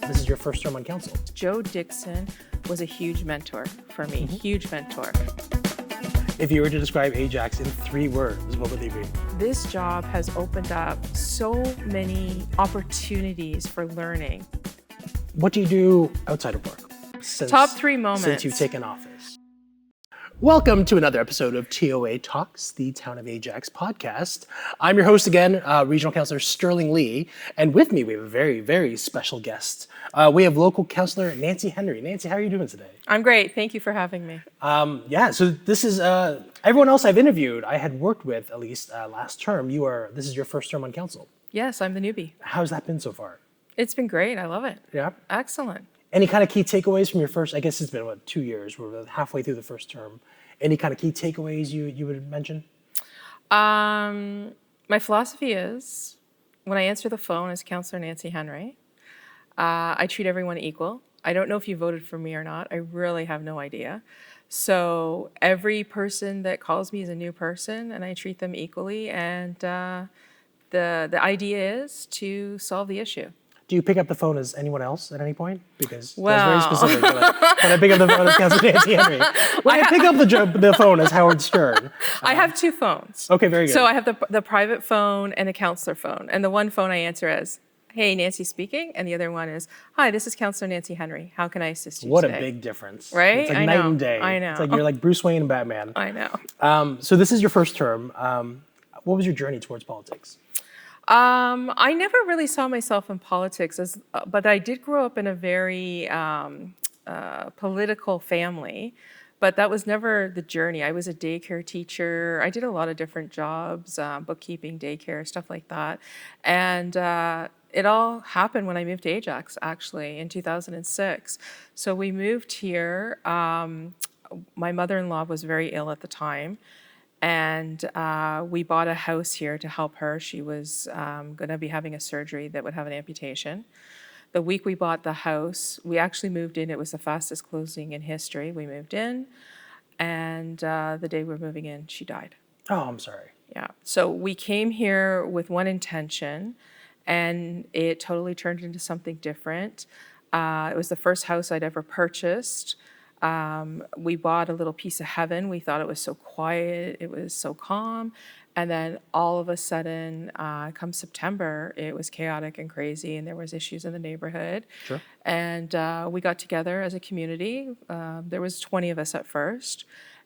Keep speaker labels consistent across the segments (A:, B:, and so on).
A: This is your first term on council.
B: Joe Dixon was a huge mentor for me, huge mentor.
A: If you were to describe Ajax in 3 words, what would they be?
B: This job has opened up so many opportunities for learning.
A: What do you do outside of work?
B: Top 3 moments.
A: Since you've taken office. Welcome to another episode of TOA Talks, the Town of Ajax podcast. I'm your host again, Regional Councillor Sterling Lee, and with me we have a very, very special guest. We have local councillor Nancy Henry. Nancy, how are you doing today?
B: I'm great. Thank you for having me.
A: So this is everyone else I've interviewed, I had worked with at least last term. This is your first term on council.
B: Yes, I'm the newbie.
A: How's that been so far?
B: It's been great. I love it.
A: Yeah?
B: Excellent.
A: Any kind of key takeaways from your first, I guess it's been, 2 years, we're halfway through the first term. Any kind of key takeaways you would mention?
B: My philosophy is, when I answer the phone as Councillor Nancy Henry, I treat everyone equal. I don't know if you voted for me or not. I really have no idea. So every person that calls me is a new person, and I treat them equally. And the idea is to solve the issue.
A: Do you pick up the phone as anyone else at any point? Because that's very specific. When I pick up the phone as Councillor Nancy Henry. When I pick up the phone as Howard Stern.
B: I have 2 phones.
A: Okay, very good.
B: So I have the private phone and the councillor phone. And the one phone I answer as, "Hey, Nancy speaking." And the other one is, "Hi, this is Councillor Nancy Henry. How can I assist you
A: What
B: today?"
A: a big difference.
B: Right?
A: It's like
B: I
A: night
B: know.
A: and day.
B: I know.
A: It's like you're like Bruce Wayne and Batman.
B: I know.
A: So this is your first term. What was your journey towards politics?
B: I never really saw myself in politics, but I did grow up in a very political family, but that was never the journey. I was a daycare teacher. I did a lot of different jobs, bookkeeping, daycare, stuff like that. And it all happened when I moved to Ajax, actually, in 2006. So we moved here. My mother-in-law was very ill at the time. And we bought a house here to help her. She was going to be having a surgery that would have an amputation. The week we bought the house, we actually moved in. It was the fastest closing in history. We moved in, and the day we were moving in, she died.
A: Oh, I'm sorry.
B: Yeah. So we came here with one intention, and it totally turned into something different. It was the first house I'd ever purchased. We bought a little piece of heaven. We thought it was so quiet, it was so calm. And then all of a sudden, come September, it was chaotic and crazy, and there was issues in the neighborhood.
A: Sure.
B: And we got together as a community. There was 20 of us at first.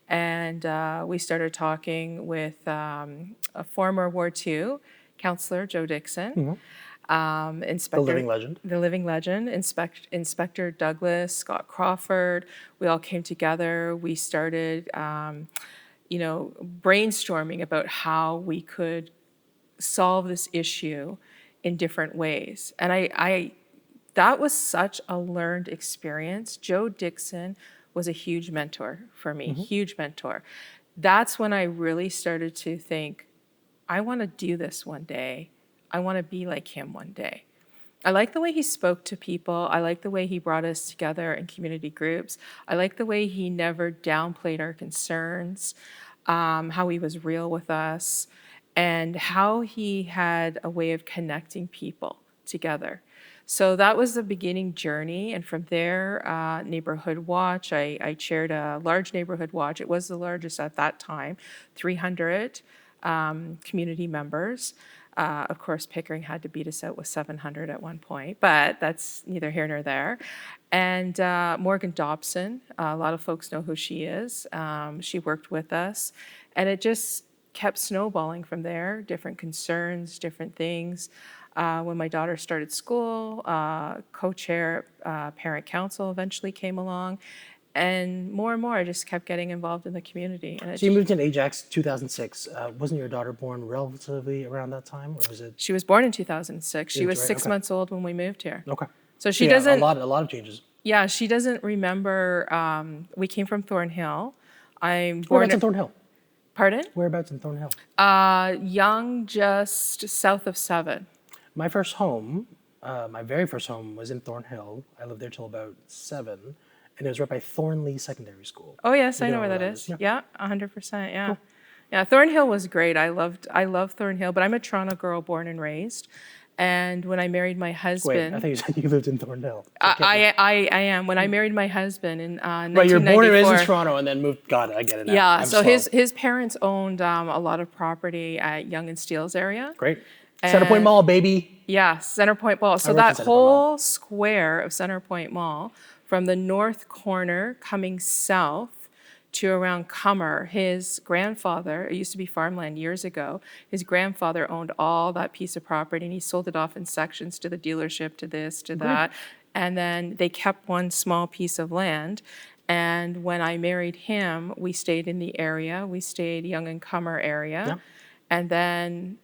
B: And we started talking with a former Ward 2 councillor, Joe Dixon.
A: Mm-hmm.
B: Inspector, the living legend, Inspector Douglas, Scott Crawford. We all came together. We started, brainstorming about how we could solve this issue in different ways. And that was such a learned experience. Joe Dixon was a huge mentor for me, huge mentor. That's when I really started to think, I want to do this one day. I want to be like him one day. I like the way he spoke to people. I like the way he brought us together in community groups. I like the way he never downplayed our concerns, how he was real with us, and how he had a way of connecting people together. So that was the beginning journey. And from there, Neighborhood Watch, I chaired a large neighborhood watch. It was the largest at that time, 300 community members. Of course, Pickering had to beat us out with 700 at one point, but that's neither here nor there. And Morgan Dobson, a lot of folks know who she is. She worked with us, and it just kept snowballing from there, different concerns, different things. When my daughter started school, co-chair parent council eventually came along. And more, I just kept getting involved in the community. And
A: so you moved to Ajax 2006. Wasn't your daughter born relatively around that time, or was it?
B: She was born in 2006. She was 6
A: okay.
B: months old when we moved here.
A: Okay.
B: So she doesn't.
A: A lot of changes.
B: Yeah, she doesn't remember. We came from Thornhill. I'm born.
A: Whereabouts in Thornhill?
B: Pardon?
A: Whereabouts in Thornhill?
B: Young, just south of 7.
A: My first home, my very first home, was in Thornhill. I lived there till about 7. And it was right by Thornley Secondary School.
B: Oh yes, I know where that is. Yeah, 100%. Yeah, cool. Yeah. Thornhill was great. I love Thornhill, but I'm a Toronto girl, born and raised, And when I married my
A: Wait,
B: husband,
A: I think you said you lived in Thornhill.
B: I am. When I married my husband in 1994.
A: Right, you're born and raised in Toronto and then moved. Got it. I get it now.
B: Yeah,
A: I'm
B: so
A: slow.
B: his parents owned a lot of property at Yonge and Steeles area.
A: Great. Centerpoint Mall, baby.
B: Yeah, Centerpoint Mall. So
A: worked in
B: that
A: Centerpoint
B: whole square of Centerpoint Mall, from the north corner coming south to around Cummer, his grandfather, it used to be farmland years ago, his grandfather owned all that piece of property and he sold it off in sections to the dealership, to this, to that. And then they kept one small piece of land. And when I married him, we stayed in the area. We stayed Yonge and Cummer area.
A: Yep.
B: And then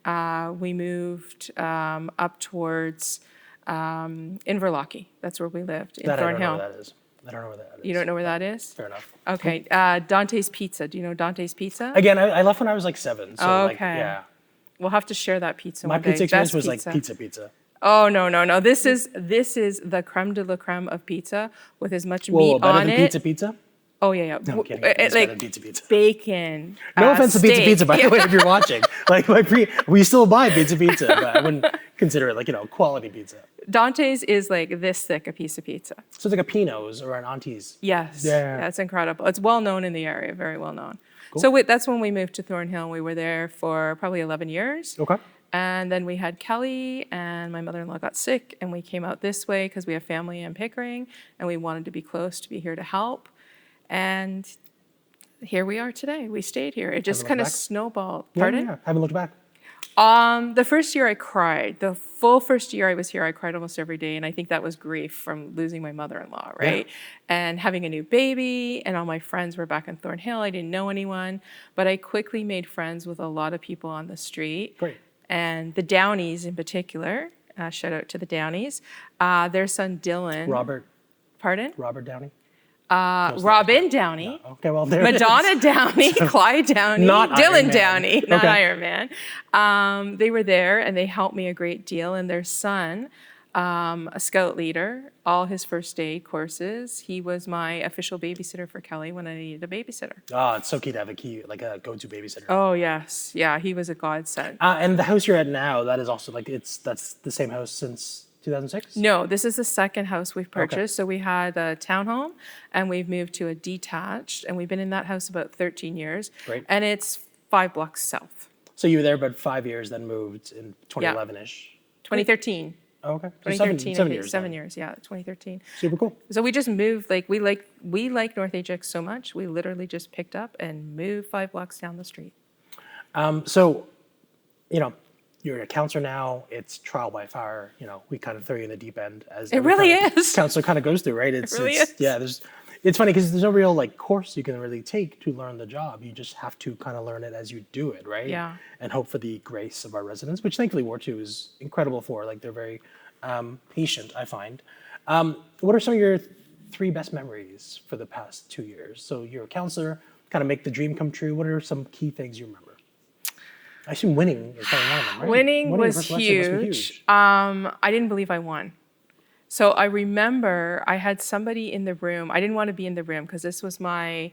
B: we moved up towards Inverlochy. That's where we lived, in
A: That I don't know
B: Thornhill.
A: where that is. I don't know where that is.
B: You don't know where that is?
A: Fair enough.
B: Okay. Dante's Pizza. Do you know Dante's Pizza?
A: Again, I left when I was like 7. So like,
B: Okay.
A: yeah.
B: We'll have to share that pizza
A: My
B: one day.
A: pizza experience
B: Best
A: was like pizza.
B: Oh, no. This is the creme de la creme of pizza with as much
A: Whoa,
B: meat
A: better
B: on
A: than
B: it.
A: pizza?
B: Oh, yeah.
A: No, I'm kidding.
B: It-
A: It's
B: like
A: better than pizza.
B: bacon.
A: No offense to
B: steak.
A: pizza, by the way, if you're watching. Like, we still buy pizza, but I wouldn't consider it like, quality pizza.
B: Dante's is like this thick a piece of pizza.
A: So it's like a Pino's or an Auntie's.
B: Yes.
A: Yeah.
B: It's incredible. It's well known in the area, very well known. So that's when we moved to Thornhill. We were there for probably 11 years.
A: Okay.
B: And then we had Kelly, and my mother-in-law got sick, and we came out this way because we have family in Pickering, and we wanted to be close to be here to help. And here we are today. We stayed here. It just
A: looked
B: kind of
A: back?
B: snowballed.
A: Yeah,
B: Pardon?
A: yeah. Haven't looked back.
B: The first year I cried. The full first year I was here, I cried almost every day, and I think that was grief from losing my mother-in-law, right? And having a new baby, and all my friends were back in Thornhill. I didn't know anyone, but I quickly made friends with a lot of people on the street.
A: Great.
B: And the Downies in particular, shout out to the Downies, their son Dylan.
A: Robert Downey?
B: Robin Downey.
A: Okay, well, there it is.
B: Madonna Downey, Clyde Downey,
A: Not
B: Dylan
A: Iron Man.
B: Downey, not
A: Okay.
B: Iron Man. They were there and they helped me a great deal. And their son, a scout leader, all his first aid courses. He was my official babysitter for Kelly when I needed a babysitter.
A: Oh, it's so key to have a go-to babysitter.
B: Oh, yes. Yeah, he was a godsend.
A: And the house you're at now, that is also that's the same house since 2006?
B: No, this is the second house we've purchased. So we had a townhome and we've moved to a detached, and we've been in that house about 13 years.
A: Great.
B: And it's 5 blocks south.
A: So you were there about 5 years, then moved in 2011-ish?
B: 2013.
A: Oh, okay. So
B: 2013,
A: 7
B: I think,
A: years.
B: 7
A: then.
B: years, yeah, 2013.
A: Super cool.
B: So we just moved, we like North Ajax so much, we literally just picked up and moved 5 blocks down the street.
A: So, you're a counselor now. It's trial by fire. We kind of throw you in the deep end as
B: It really is.
A: Counselor kind of goes through, right? It
B: really is.
A: Yeah. It's funny because there's no real course you can really take to learn the job. You just have to kind of learn it as you do it, right?
B: Yeah.
A: And hope for the grace of our residents, which thankfully Ward 2 is incredible for. They're very patient, I find. What are some of your 3 best memories for the past 2 years? So you're a counselor, kind of make the dream come true. What are some key things you remember? I assume winning is probably one of them, right?
B: Winning was
A: versus election must be
B: huge. I didn't believe I won. So I remember I had somebody in the room. I didn't want to be in the room because this was it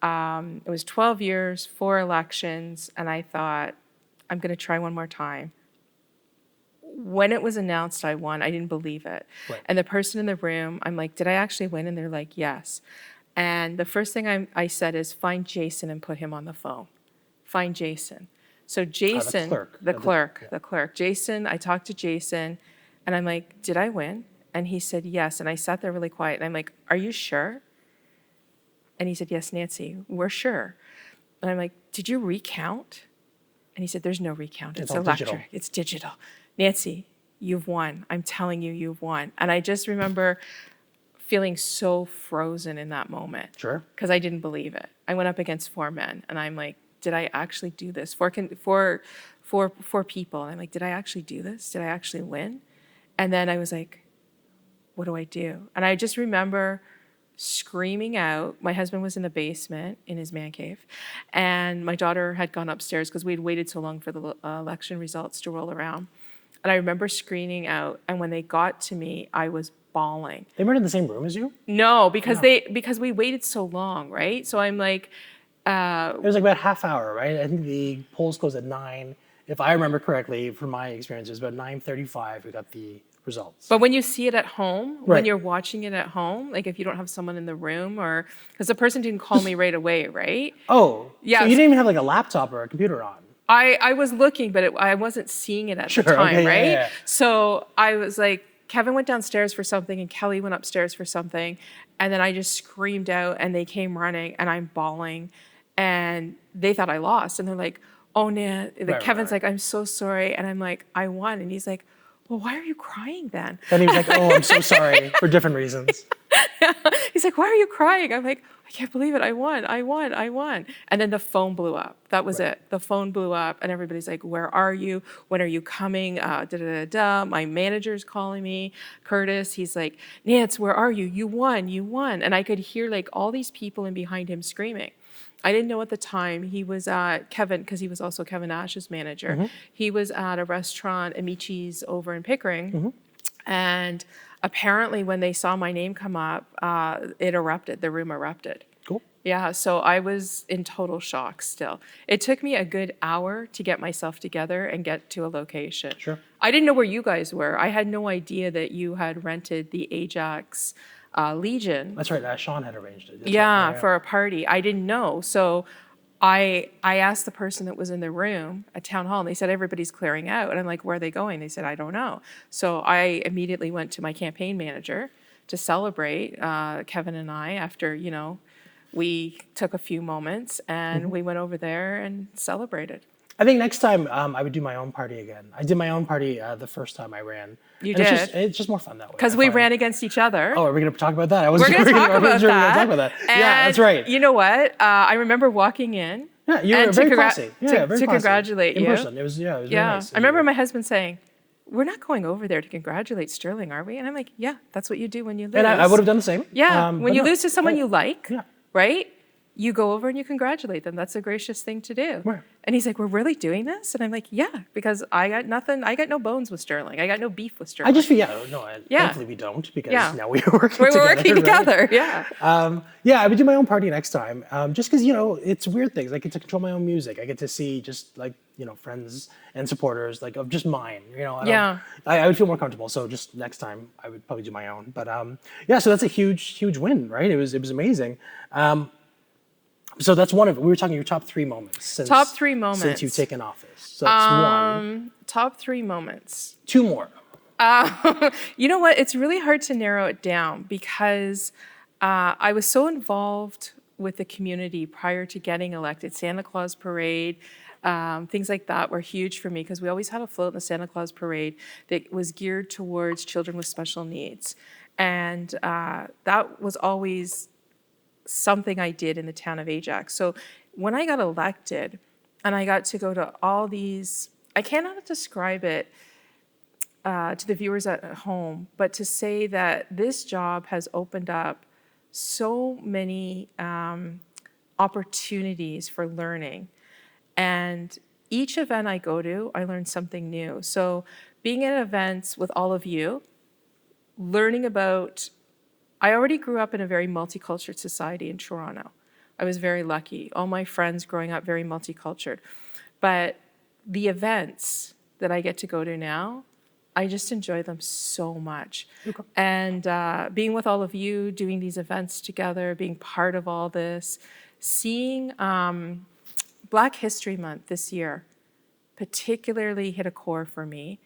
B: was 12 years, 4 elections, and I thought, I'm going to try one more time. When it was announced I won, I didn't believe it.
A: Right.
B: And the person in the room, I'm like, did I actually win? And they're like, yes. And the first thing I said is, find Jason and put him on the phone. Find Jason. So Jason, the clerk, Jason, I talked to Jason and I'm like, did I win? And he said, yes. And I sat there really quiet and I'm like, are you sure? And he said, yes, Nancy, we're sure. And I'm like, did you recount? And he said, there's no recount. It's electric.
A: Digital.
B: It's digital. Nancy, you've won. I'm telling you, you've won. And I just remember feeling so frozen in that moment.
A: Sure.
B: Because I didn't believe it. I went up against 4 men and I'm like, did I actually do this? Four people. And I'm like, did I actually do this? Did I actually win? And then I was like, what do I do? And I just remember screaming out. My husband was in the basement in his man cave. And my daughter had gone upstairs because we'd waited so long for the election results to roll around. And I remember screaming out. And when they got to me, I was bawling.
A: They weren't in the same room as you?
B: No, because we waited so long, right? So I'm like,
A: it was about half hour, right? I think the polls closed at 9. if I remember correctly, from my experiences, about 9:35 we got the results.
B: But when you see it at home, when
A: Right.
B: you're watching it at home, like if you don't have someone in the room or because the person didn't call me right away, right?
A: Oh,
B: Yeah,
A: so you didn't even have like a laptop or a computer on.
B: I was looking, but I wasn't seeing it at the
A: Sure,
B: time,
A: okay, yeah,
B: right?
A: yeah.
B: So I was like, Kevin went downstairs for something and Kelly went upstairs for something. And then I just screamed out and they came running and I'm bawling and they thought I lost. And they're like, oh, Nan, Kevin's
A: right.
B: like, I'm so sorry. And I'm like, I won. And he's like, well, why are you crying then?
A: Then he was like, oh, I'm so sorry for different reasons.
B: He's like, why are you crying? I'm like, I can't believe it. I won. And then the phone blew up. That was it. The phone blew up and everybody's like, where are you? When are you coming? My manager's calling me, Curtis. He's like, Nance, where are you? You won. And I could hear like all these people in behind him screaming. I didn't know at the time he was Kevin, because he was also Kevin Ash's manager. He was at a restaurant, Amici's over in Pickering. And apparently when they saw my name come up, it erupted. The room erupted.
A: Cool.
B: Yeah, so I was in total shock still. It took me a good hour to get myself together and get to a location.
A: Sure.
B: I didn't know where you guys were. I had no idea that you had rented the Ajax Legion.
A: That's right. Sean had arranged it. That's
B: Yeah,
A: right.
B: for a party. I didn't know. So I asked the person that was in the room at town hall and they said everybody's clearing out. And I'm like, where are they going? They said, I don't know. So I immediately went to my campaign manager to celebrate Kevin and I after, we took a few moments and we went over there and celebrated.
A: I think next time I would do my own party again. I did my own party the first time I ran.
B: You
A: And
B: did?
A: It's just more fun that way.
B: Because we ran against each other.
A: Oh, are we going to talk about that?
B: We're going to talk about that.
A: Yeah, that's right.
B: You know what? I remember walking in.
A: Yeah, you were very classy. Yeah, very
B: to
A: classy.
B: congratulate
A: in
B: you.
A: person. It was very nice.
B: I remember my husband saying, we're not going over there to congratulate Sterling, are we? And I'm like, yeah, that's what you do when you lose.
A: And I would have done the same.
B: Yeah, when you lose to someone you like,
A: Yeah.
B: right? You go over and you congratulate them. That's a gracious thing to do.
A: Right.
B: And he's like, we're really doing this? And I'm like, yeah, because I got nothing. I got no bones with Sterling. I got no beef with Sterling.
A: I just feel, thankfully we don't because now we are working
B: We're
A: together.
B: working together, yeah.
A: I would do my own party next time. Just because, it's weird things. I get to control my own music. I get to see just like, friends and supporters like of just mine, I would feel more comfortable. So just next time I would probably do my own. But so that's a huge win, right? It was amazing. So that's one of it. We were talking your top 3 moments. Since you've taken office. So that's one.
B: Top 3 moments.
A: 2 more.
B: You know what? It's really hard to narrow it down because I was so involved with the community prior to getting elected. Santa Claus Parade, things like that were huge for me because we always had a float in the Santa Claus Parade that was geared towards children with special needs. And that was always something I did in the town of Ajax. So when I got elected and I got to go to all these, I cannot describe it to the viewers at home, but to say that this job has opened up so many opportunities for learning. And each event I go to, I learn something new. So being at events with all of you, learning about, I already grew up in a very multicultural society in Toronto. I was very lucky. All my friends growing up very multicultural. But the events that I get to go to now, I just enjoy them so much. Okay. And being with all of you, doing these events together, being part of all this, seeing Black History Month this year particularly hit a core for me.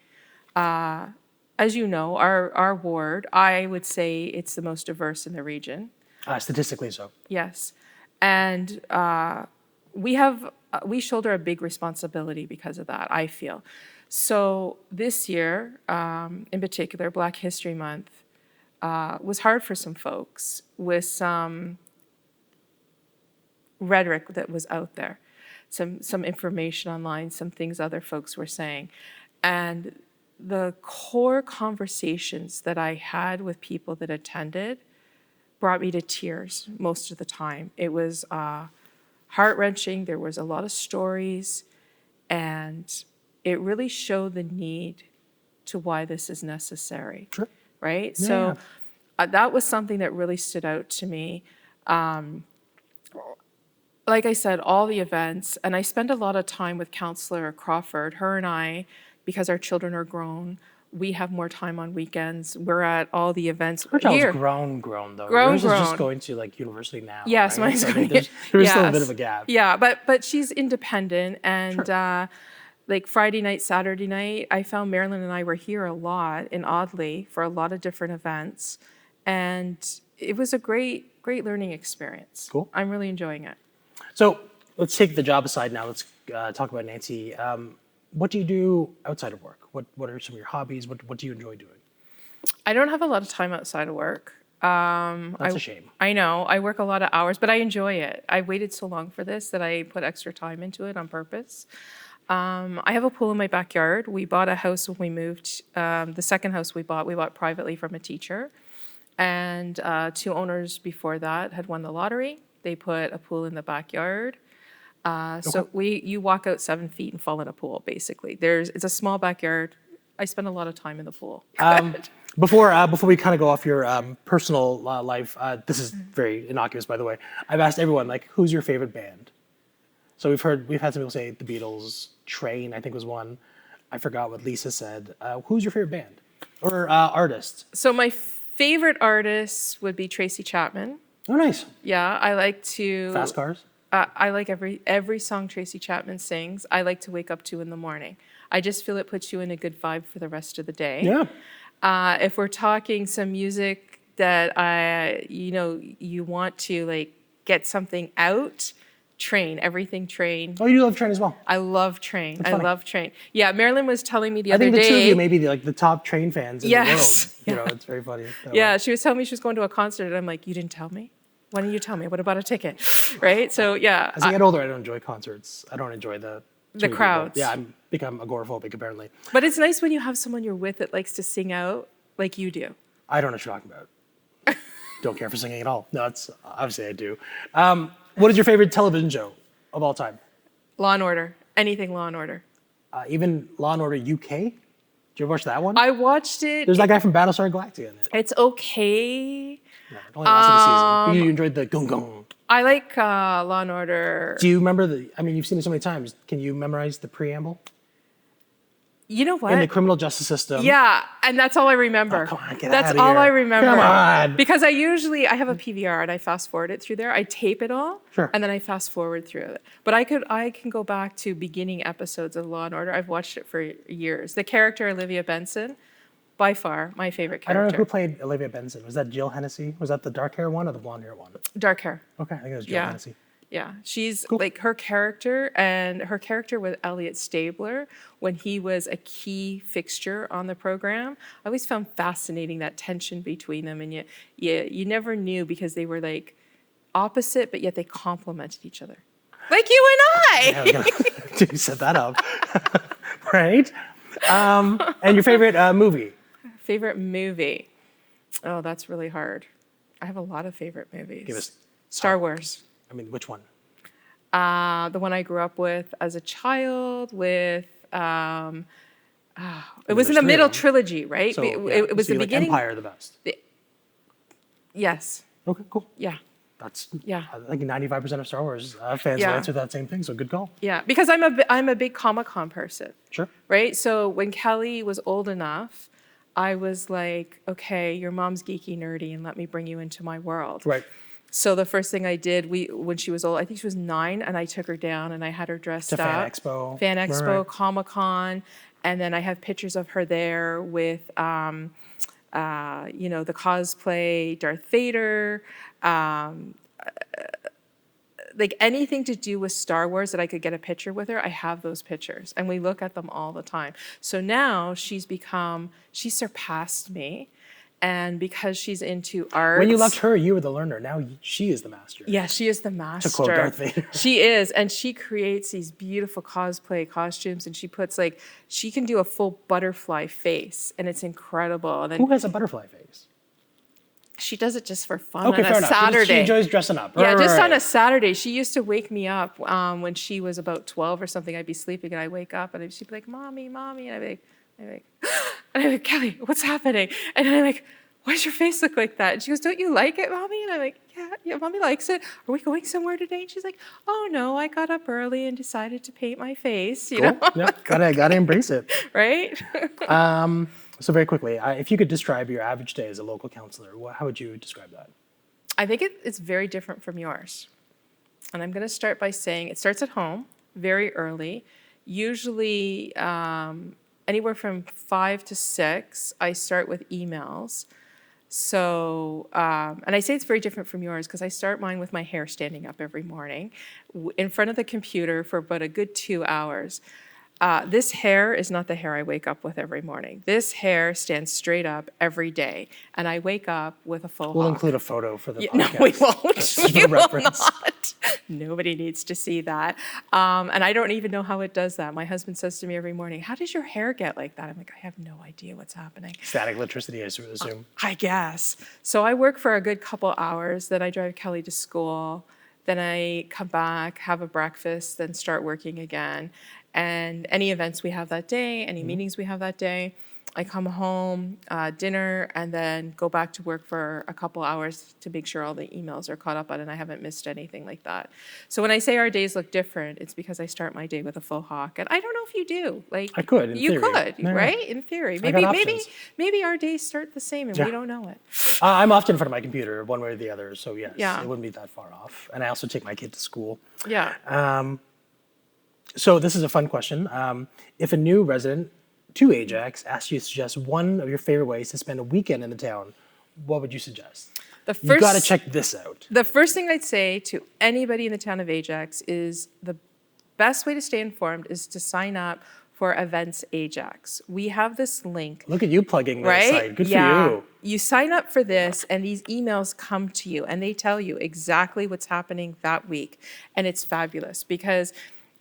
B: As you know, our ward, I would say it's the most diverse in the region.
A: Statistically so.
B: Yes. And we shoulder a big responsibility because of that, I feel. So this year, in particular, Black History Month, was hard for some folks with some rhetoric that was out there, some information online, some things other folks were saying. And the core conversations that I had with people that attended brought me to tears most of the time. It was heart-wrenching. There was a lot of stories, and it really showed the need to why this is necessary. Sure. Right? Yeah, so that was something that really stood out to me. like I said, all the events, and I spend a lot of time with Councillor Crawford. Her and I, because our children are grown, we have more time on weekends. We're at all the events
A: Her child's
B: here.
A: grown though.
B: Grown,
A: Yours is just
B: grown.
A: going to like university now.
B: Yes,
A: right?
B: mine's
A: So,
B: going.
A: there's still a bit of a gap.
B: Yeah, but she's independent, and like Friday night, Saturday night, I found Marilyn and I were here a lot in Audley for a lot of different events, and it was a great learning experience.
A: Cool.
B: I'm really enjoying it.
A: So let's take the job aside now. Let's talk about Nancy. What do you do outside of work? What are some of your hobbies? What do you enjoy doing?
B: I don't have a lot of time outside of work.
A: That's a shame.
B: I know. I work a lot of hours, but I enjoy it. I waited so long for this that I put extra time into it on purpose. I have a pool in my backyard. We bought a house when we moved. The second house we bought privately from a teacher. And 2 owners before that had won the lottery. They put a pool in the backyard. So you walk out 7 feet and fall in a pool, basically. It's a small backyard. I spend a lot of time in the pool.
A: Before we kind of go off your personal life, this is very innocuous, by the way. I've asked everyone, like, who's your favorite band? So we've had some people say the Beatles. Train, I think, was one. I forgot what Lisa said. Who's your favorite band or artist?
B: So my favorite artist would be Tracy Chapman.
A: Oh, nice.
B: Yeah, I like to...
A: Fast Cars?
B: I like every song Tracy Chapman sings. I like to wake up to in the morning. I just feel it puts you in a good vibe for the rest of the day.
A: Yeah.
B: If we're talking some music that you want to like get something out, Train, everything Train.
A: Oh, you love Train as well.
B: I love Train.
A: That's
B: I
A: funny.
B: love Train. Yeah, Marilyn was telling me the other day.
A: I think the two of you may be the top Train fans in the world.
B: Yeah.
A: It's very funny.
B: Yeah, she was telling me she was going to a concert, and I'm like, you didn't tell me? Why didn't you tell me? What about a ticket? Right? So, yeah.
A: As I get older, I don't enjoy concerts. I don't enjoy the
B: crowds.
A: Yeah, I'm become agoraphobic, apparently.
B: But it's nice when you have someone you're with that likes to sing out like you do.
A: I don't know what you're talking about. Don't care for singing at all. No, obviously I do. What is your favorite television show of all time?
B: Law and Order. Anything Law and Order.
A: Even Law and Order UK? Did you ever watch that one?
B: I watched it.
A: There's that guy from Battlestar Galactica in it.
B: It's okay.
A: No, it only lasted a season. You enjoyed the gung gung.
B: I like Law and Order.
A: Do you remember you've seen it so many times. Can you memorize the preamble?
B: You know what?
A: In the criminal justice system.
B: Yeah, and that's all I remember.
A: Oh, come on, get
B: that's
A: out of
B: all
A: here.
B: I remember.
A: Come on.
B: Because I have a PVR and I fast forward it through there. I tape it all,
A: Sure.
B: and then I fast forward through it. But I can go back to beginning episodes of Law and Order. I've watched it for years. The character Olivia Benson, by far my favorite character.
A: I don't know who played Olivia Benson. Was that Jill Hennessy? Was that the dark hair one or the blonde hair one?
B: Dark hair.
A: Okay, I think it was Jill Hennessy.
B: Yeah, she's
A: Cool.
B: like her character with Elliot Stabler when he was a key fixture on the program. I always found fascinating that tension between them, and you never knew because they were like opposite, but yet they complemented each other, like you and I.
A: Yeah, you set that up, right? And your favorite movie?
B: Favorite movie? Oh, that's really hard. I have a lot of favorite movies.
A: Give us
B: Star Wars.
A: I mean, which one?
B: The one I grew up with as a child with, it was in the middle trilogy, right?
A: So,
B: it was
A: so
B: the
A: you like
B: beginning.
A: Empire the best.
B: Yes.
A: Okay, cool.
B: Yeah.
A: That's
B: Yeah.
A: I think 95% of Star Wars fans will answer that same thing. So good call.
B: Yeah. Because I'm a big Comic-Con person.
A: Sure.
B: Right. So when Kelly was old enough, I was like, okay, your mom's geeky nerdy, and let me bring you into my world.
A: Right.
B: So the first thing I did, when she was old, I think she was 9, and I took her down and I had her dressed up.
A: Fan Expo.
B: Fan Expo,
A: Right.
B: Comic-Con, and then I have pictures of her there with, the cosplay, Darth Vader, like anything to do with Star Wars that I could get a picture with her, I have those pictures, and we look at them all the time. So now she surpassed me. And because she's into art.
A: When you left her, you were the learner. Now she is the master.
B: Yeah, she is the master.
A: To quote Darth Vader.
B: She is. And she creates these beautiful cosplay costumes, and she can do a full butterfly face, and it's incredible. And then
A: Who has a butterfly face?
B: she does it just for fun
A: Okay,
B: on
A: fair
B: a
A: enough.
B: Saturday.
A: She enjoys dressing up.
B: Yeah, just on
A: Right.
B: a Saturday. She used to wake me up when she was about 12 or something. I'd be sleeping, and I'd wake up, and she'd be like, "Mommy, Mommy," and I'd be like, and I'm like, "Kelly, what's happening?" And I'm like, "Why does your face look like that?" And she goes, "Don't you like it, Mommy?" And I'm like, yeah, mommy likes it. Are we going somewhere today? And she's like, oh no, I got up early and decided to paint my face, you
A: Cool.
B: know,
A: Yeah, gotta embrace it.
B: right?
A: So very quickly, if you could describe your average day as a local councillor, how would you describe that?
B: I think it's very different from yours. And I'm going to start by saying it starts at home very early, usually anywhere from 5 to 6. I start with emails. So, and I say it's very different from yours because I start mine with my hair standing up every morning in front of the computer for about a good 2 hours. This hair is not the hair I wake up with every morning. This hair stands straight up every day, and I wake up with a full
A: We'll
B: hawk.
A: include a photo for the
B: Yeah,
A: podcast.
B: no, we won't.
A: Just
B: We
A: for
B: will
A: reference.
B: not. Nobody needs to see that. And I don't even know how it does that. My husband says to me every morning, how does your hair get like that? I'm like, I have no idea what's happening.
A: Static electricity, I assume.
B: I guess. So I work for a good couple hours. Then I drive Kelly to school. Then I come back, have a breakfast, then start working again. And any events we have that day, any meetings we have that day, I come home, dinner, and then go back to work for a couple hours to make sure all the emails are caught up on and I haven't missed anything like that. So when I say our days look different, it's because I start my day with a full hawk. And I don't know if you do. Like
A: I could, in
B: you
A: theory.
B: could,
A: Yeah.
B: right? In theory.
A: got
B: Maybe
A: options.
B: maybe our days start the same and
A: Yeah.
B: we don't know it.
A: I'm often in front of my computer, one way or the other, so yes,
B: Yeah.
A: it wouldn't be that far off. And I also take my kid to school.
B: Yeah.
A: So this is a fun question. If a new resident to Ajax asked you to suggest one of your favorite ways to spend a weekend in the town, what would you suggest? You got to check this out.
B: The first thing I'd say to anybody in the town of Ajax is the best way to stay informed is to sign up for Events Ajax. We have this link.
A: Look at you plugging that
B: Right?
A: site. Good
B: Yeah.
A: for you.
B: You sign up for this, and these emails come to you, and they tell you exactly what's happening that week. And it's fabulous because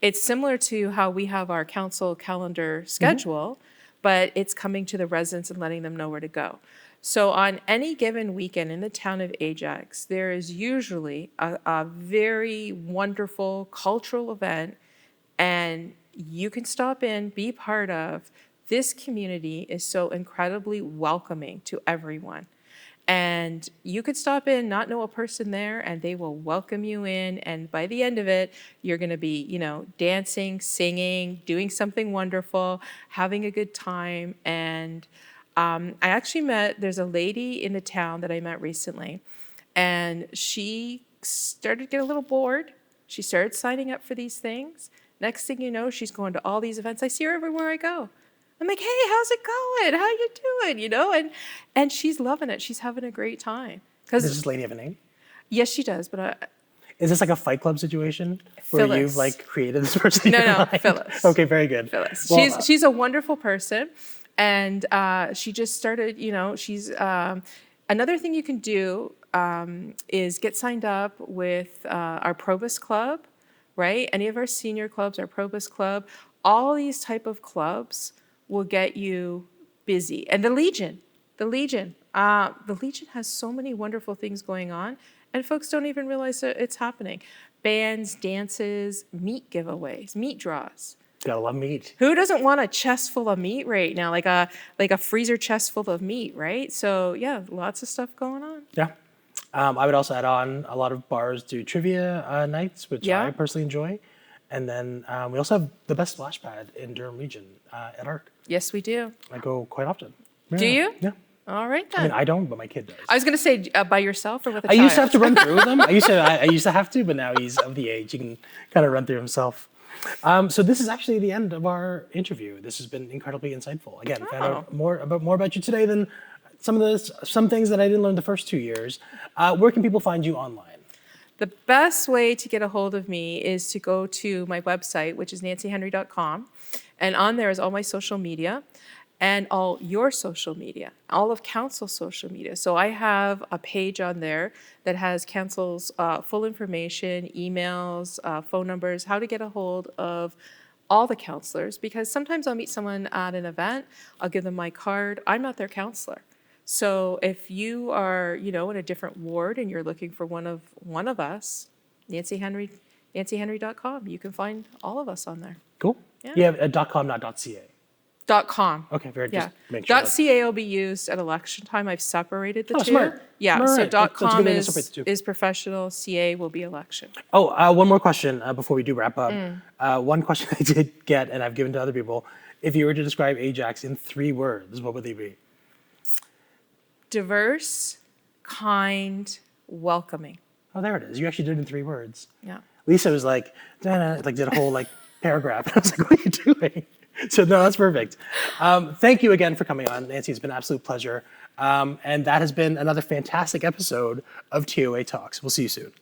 B: it's similar to how we have our council calendar schedule, but it's coming to the residents and letting them know where to go. So on any given weekend in the town of Ajax, there is usually a very wonderful cultural event, and you can stop in, be part of. This community is so incredibly welcoming to everyone. And you could stop in, not know a person there, and they will welcome you in. And by the end of it, you're going to be, dancing, singing, doing something wonderful, having a good time. And I actually there's a lady in the town that I met recently, and she started to get a little bored. She started signing up for these things. Next thing you know, she's going to all these events. I see her everywhere I go. I'm like, hey, how's it going? How you doing? And she's loving it. She's having a great time.
A: Does this lady have a name?
B: Yes, she does. But
A: Is this like a Fight Club situation where
B: Phyllis.
A: you've like created this person? in your
B: No,
A: mind?
B: Phyllis.
A: Okay, very good.
B: Phyllis.
A: Well,
B: She's a wonderful person, and she just started. She's another thing you can do is get signed up with our Probus Club, right? Any of our senior clubs, our Probus Club, all these type of clubs will get you busy. And the Legion has so many wonderful things going on, and folks don't even realize that it's happening. Bands, dances, meat giveaways, meat draws.
A: gotta love meat.
B: Who doesn't want a chest full of meat right now, like a freezer chest full of meat, right? So yeah, lots of stuff going on.
A: Yeah. I would also add on a lot of bars do trivia nights, which
B: Yeah.
A: I personally enjoy. And then we also have the best splash pad in Durham region at ARC.
B: Yes, we do.
A: I go quite often.
B: Do you?
A: Yeah.
B: All right
A: I
B: then.
A: mean, I don't, but my kid does.
B: I was going to say by yourself or with a
A: I
B: child?
A: used to have to run through them. I used to have to, but now he's of the age he can kind of run through himself. So this is actually the end of our interview. This has been incredibly insightful. Again, found out more about you today than some things that I didn't learn the first 2 years. Where can people find you online?
B: The best way to get a hold of me is to go to my website, which is nancyhenry.com. And on there is all my social media and all your social media, all of council's social media. So I have a page on there that has council's full information, emails, phone numbers, how to get a hold of all the councillors, because sometimes I'll meet someone at an event, I'll give them my card, I'm not their councillor. So if you are, in a different ward and you're looking for one of us, nancyhenry.com, you can find all of us on there.
A: Cool.
B: Yeah.
A: You have a .com, not .ca.
B: .com.
A: Okay, very
B: Yeah.
A: just make sure.
B: .ca will be used at election time. I've separated the two.
A: Smart.
B: Yeah,
A: All
B: so
A: right. That's a good
B: .com
A: way to separate the two.
B: is professional, CA will be election.
A: One more question before we do wrap up. One question I did get, and I've given to other people. If you were to describe Ajax in 3 words, what would they be?
B: Diverse, kind, welcoming.
A: Oh, there it is. You actually did it in 3 words.
B: Yeah.
A: Lisa was like, did a whole paragraph. I was like, what are you doing? So no, that's perfect. Thank you again for coming on, Nancy. It's been an absolute pleasure. And that has been another fantastic episode of TOA Talks. We'll see you soon.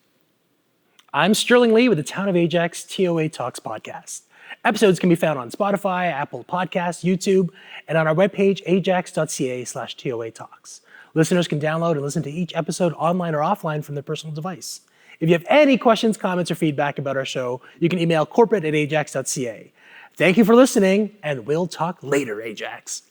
A: I'm Sterling Lee with the Town of Ajax TOA Talks podcast. Episodes can be found on Spotify, Apple Podcasts, YouTube, and on our webpage, ajax.ca/TOA Talks. Listeners can download and listen to each episode online or offline from their personal device. If you have any questions, comments, or feedback about our show, you can email corporate@ajax.ca. Thank you for listening, and we'll talk later, Ajax.